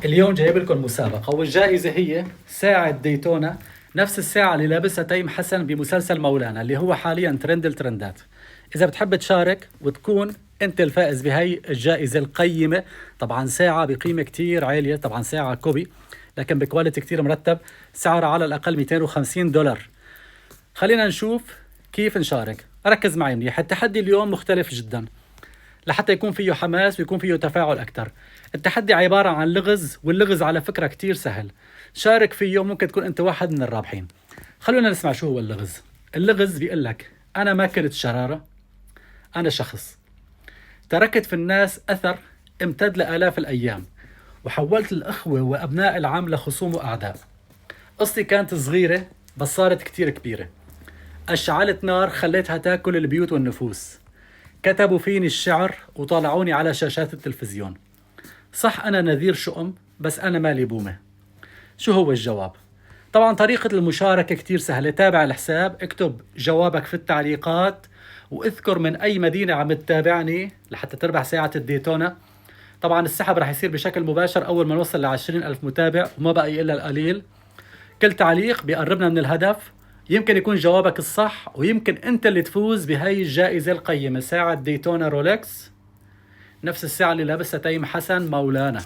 اليوم جايب لكم مسابقة والجائزة هي ساعة ديتونا، نفس الساعة اللي لابسها تيم حسن بمسلسل مولانا اللي هو حاليا ترند الترندات. إذا بتحب تشارك وتكون أنت الفائز بهي الجائزة القيمة، طبعا ساعة بقيمة كتير عالية، طبعا ساعة كوبي لكن بكواليتي كتير مرتب، سعرها على الأقل $250. خلينا نشوف كيف نشارك. ركز معي منيح، التحدي اليوم مختلف جدا لحتى يكون فيه حماس ويكون فيه تفاعل أكثر. التحدي عبارة عن لغز، واللغز على فكرة كتير سهل، شارك فيه ممكن تكون أنت واحد من الرابحين. خلونا نسمع شو هو اللغز. اللغز بيقول لك: أنا ما كنت شرارة، أنا شخص تركت في الناس أثر امتد لآلاف الأيام، وحولت الأخوة وأبناء العم لخصوم وأعداء. قصتي كانت صغيرة بس صارت كتير كبيرة، أشعلت نار خليتها تاكل البيوت والنفوس، كتبوا فيني الشعر وطالعوني على شاشات التلفزيون. صح أنا نذير شؤم بس أنا مالي بومة. شو هو الجواب؟ طبعا طريقة المشاركة كتير سهلة، تابع الحساب، اكتب جوابك في التعليقات، واذكر من أي مدينة عم تتابعني لحتى تربح ساعة الديتونا. طبعا السحب رح يصير بشكل مباشر أول ما نوصل ل20,000 متابع، وما بقى إلا القليل. كل تعليق بيقربنا من الهدف، يمكن يكون جوابك الصح ويمكن أنت اللي تفوز بهاي الجائزة القيمة، ساعة ديتونا رولكس، نفس الساعة اللي لابسها تيم حسن مولانا.